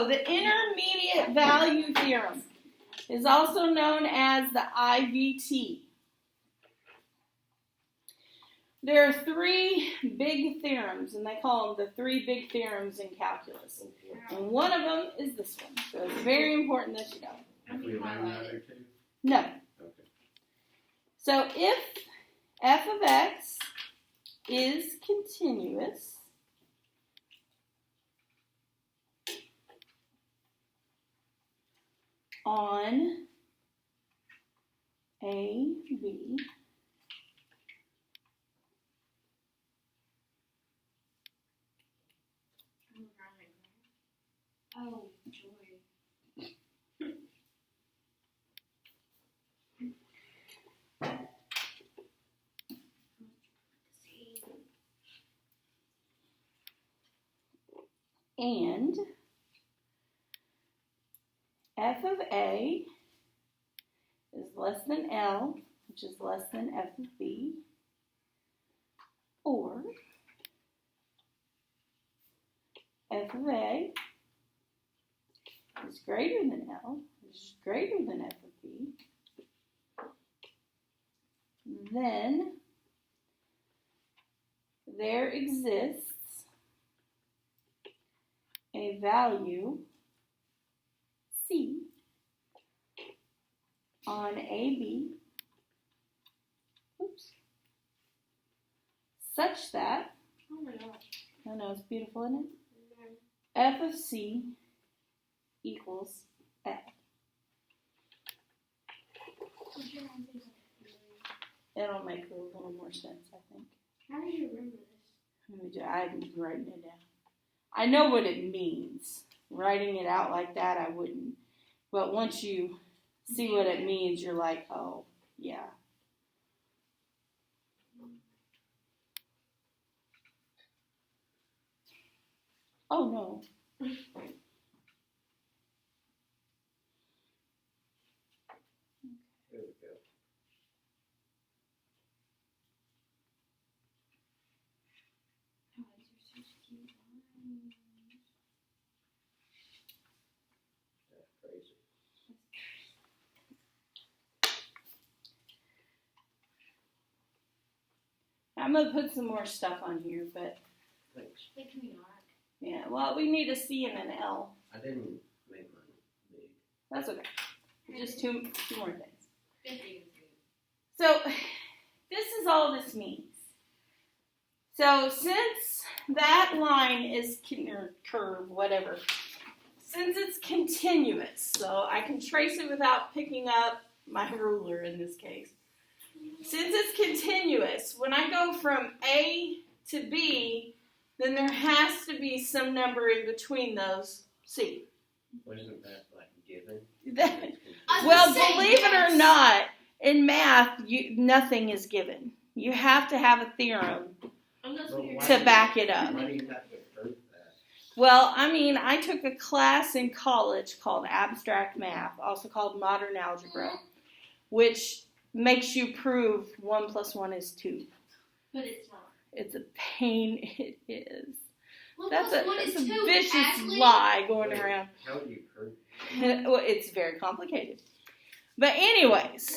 So the intermediate value theorem is also known as the IVT. There are three big theorems, and they call them the three big theorems in calculus. And one of them is this one. So it's very important that you know. Have we learned the other two? No. Okay. So if f of x is continuous, on A, B, oh, joy. and f of A is less than L, which is less than f of B, or f of A is greater than L, which is greater than f of B, then there exists a value C on AB, such that, Oh my gosh. I know it's beautiful, isn't it? F of C equals F. It'll make a little more sense, I think. How do you remember this? I'm writing it down. I know what it means. Writing it out like that, I wouldn't. But once you see what it means, you're like, oh, yeah. Oh, no. There we go. Oh, these are such cute lines. That's crazy. I'm going to put some more stuff on here, but Thanks. Like, can we not? yeah, well, we need a C and an L. I didn't make mine big. That's okay. Just two more things. Good thing. So, this is all this means. So, since that line is, or curve, whatever, since it's continuous, so I can trace it without picking up my ruler in this case. Since it's continuous, when I go from A to B, then there has to be some number in between those, C. Wasn't that like given? Well, believe it or not, in math, nothing is given. You have to have a theorem to back it up. Why do you have to prove that? Well, I mean, I took a class in college called abstract math, also called modern algebra, which makes you prove 1 + 1 is 2. But it's not. It's a pain. It is. Well, That's plus a, one that's is a two, vicious Ashley. lie going Wait, around. How do you prove? Well, it's very complicated. But anyways,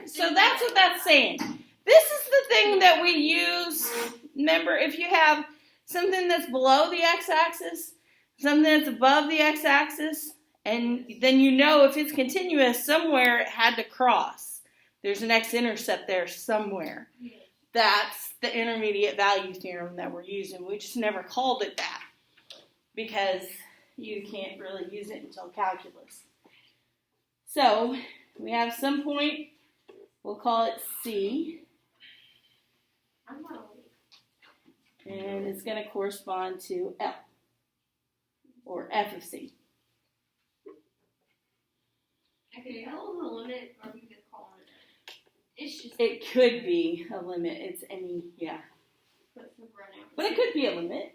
so that's what that's saying. This is the thing that we use. Remember, if you have something that's below the x-axis, something that's above the x-axis, and then you know if it's continuous, somewhere it had to cross. There's an x-intercept there somewhere. That's the intermediate value theorem that we're using. We just never called it that because you can't really use it until calculus. So we have some point, we'll call it C, I'm not awake. and it's going to correspond to L, or F of C. Okay, L is a limit, or we could call it. It's just. It could be a limit. It's any, yeah. But But it could be a limit.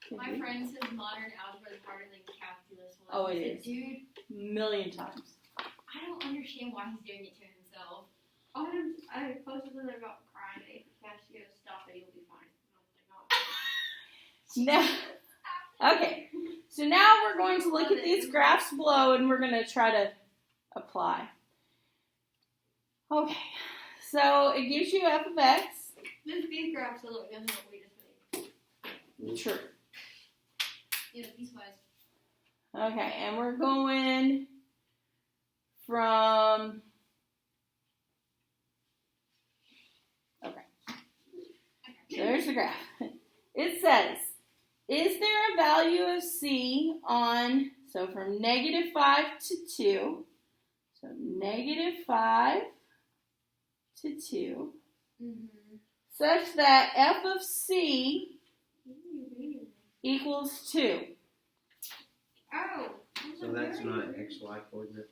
Could My be. friend says modern algebra is harder than calculus. Oh, it I said, is. Dude, Million times. I don't understand why he's doing it to himself. I posted something about crying. If you catch, you stop it, you'll be fine. And I was like, Now, okay. So now we're going to look at these graphs below and we're going to try to apply. Okay, so it gives you f of x. These graphs are looking at what we just made. True. Yeah, these guys. Okay, and we're going from, there's the graph. It says, is there a value of c on, so from negative 5 to 2, so negative 5 to 2, such that f of c equals 2. Oh. So that's not XY coordinate?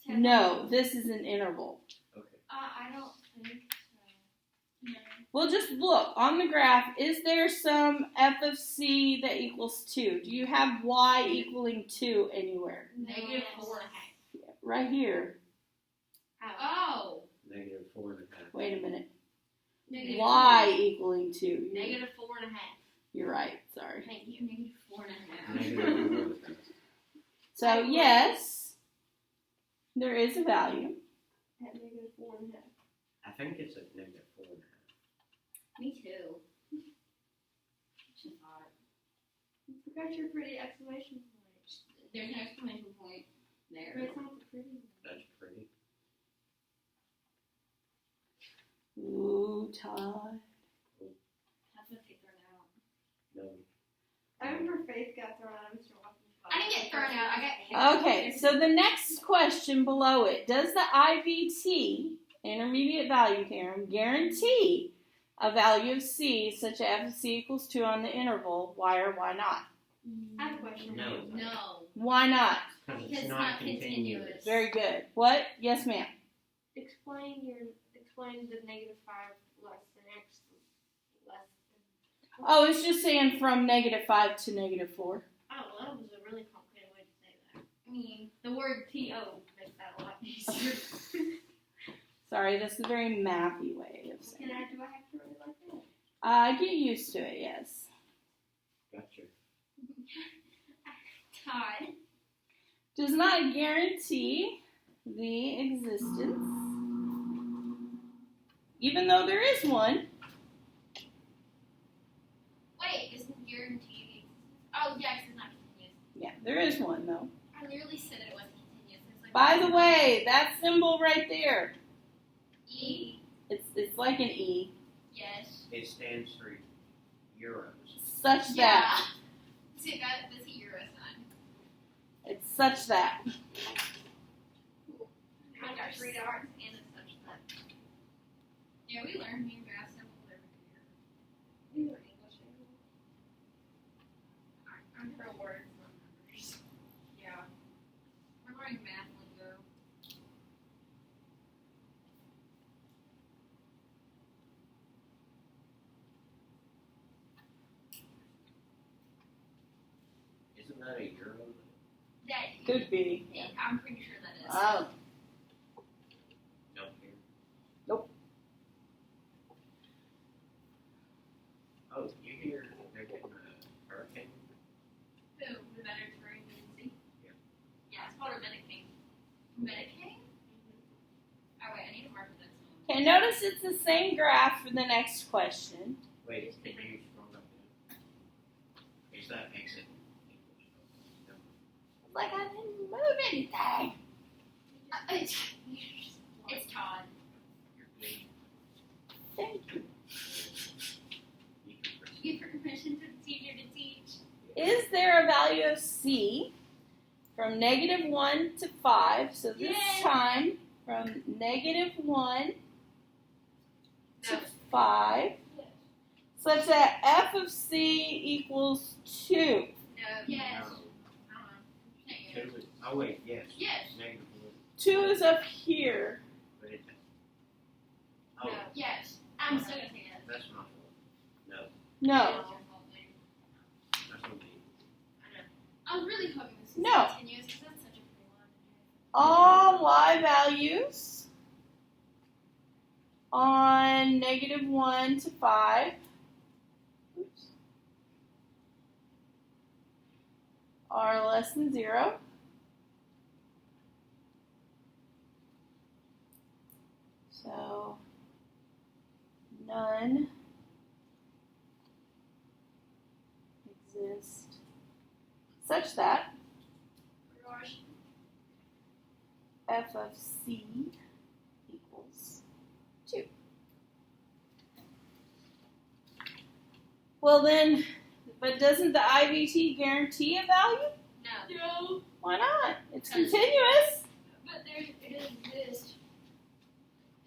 No, this is an interval. Okay. I don't think so. No. We'll just look on the graph. Is there some f of c that equals 2? Do you have y equaling 2 anywhere? -4.5. Right here. Oh. -4.5. Wait a minute. Negative Y equaling 2. -4.5. You're right. Sorry. Thank you. -4.5. -4.5. So, yes, there is a value. At -4.5. I think it's at -4.5. Me too. Just thought. Forgot your pretty exclamation point. There's an exclamation point there. But it's not the pretty one. That's pretty. Ooh, Todd. That's what they thrown out. No. I remember Faith got thrown out of Mr. Watson's class. I didn't get thrown out. I got Okay, so the next question below it. Does the IVT, intermediate value theorem, guarantee a value of c such that f of c equals 2 on the interval? Why or why not? I have a question. No. No. Why not? Because Because it's not continuous. Very good. What? Yes, ma'am. Explain the -5 less than x less than. Oh, it's just saying from -5 to -4. Oh, well, that was a really complicated way to say that. I mean, the word TO makes that a lot easier. Sorry, that's a very mathy way of saying Do I it. have to really like that? Get used to it, yes. Gotcha. Todd. Does not guarantee the existence, even though there is one. Wait, isn't guaranteed? Oh, yeah, 'cause it's not continuous. Yeah, there is one, though. I literally said it wasn't continuous. It's like By the way, that symbol right there, E. it's like an E, Yes. It stands for euros. such that. Yeah. See, that's a euro sign. It's such that. I got 3 dollars and it's such that. Yeah, we learn new math symbols every year. We learn English every year. I'm pro words, not numbers. Yeah. We're learning math lingo. Isn't that a euro? That Could be. I'm pretty sure that is. Oh. No, here. Nope. Oh, you hear they're getting a hurricane? Who? The Mediterranean Sea? Yeah. Yeah, it's called a Medicane. Medicane? Oh, wait, I need to mark that song. Okay, notice it's the same graph for the next question. Wait, can you scroll up there? Is that exit? Like I didn't move anything. It's Todd. You're big. Thank you. You can proceed. Give permission to the teacher to teach. Is there a value of c from -1 to 5? So this Yay. time from -1 to No. 5, such that f of c equals 2. No. Yes. No. Yes. Two is- Oh wait, yes. Yes. -1. 2 is up here. But it. Oh, No. Yes. I'm still gonna say yes. that's my fault. No, No. It's your fault, Lou. that's on me. I was really hoping this was No. continuous because that's such a pretty line. All y values on -1 to 5. Oops. are less than 0. So none exist such that f of c equals 2. Well then, but doesn't the IVT guarantee a value? No. Why not? It's continuous. But it doesn't exist.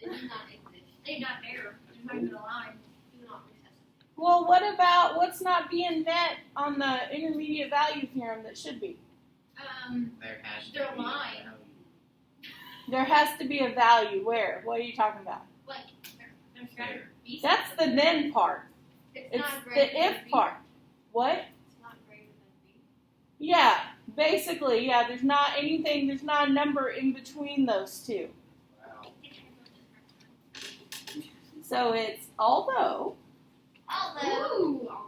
It does not exist. They're not there. There's not even a line. Do not recess. Well, what about what's not being met on the intermediate value theorem that should be? There has to They're be a lying. value. There has to be a value. Where? What are you talking about? Like, there's gotta be That's the then part. It's It's not the greater than if B. part. What? It's not greater than B. Yeah, basically, yeah, there's not anything, there's not a number in between those two. Wow. So it's although, Although.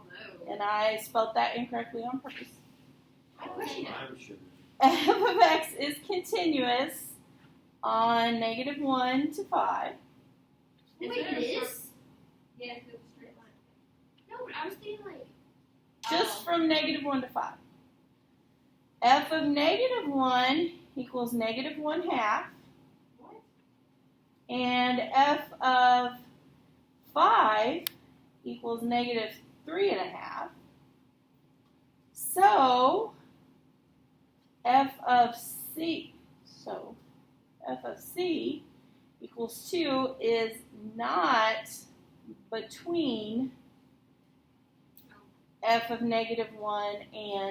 and I spelled that incorrectly on purpose, I'm sure. f of x is continuous on -1 to 5. Wait, it is? Yeah, it's a straight line. No, but I was thinking like. Just from -1 to 5. F of -1 equals -1/2. What? And f of 5 equals -3.5. So f of c equals 2 is not between f of -1 and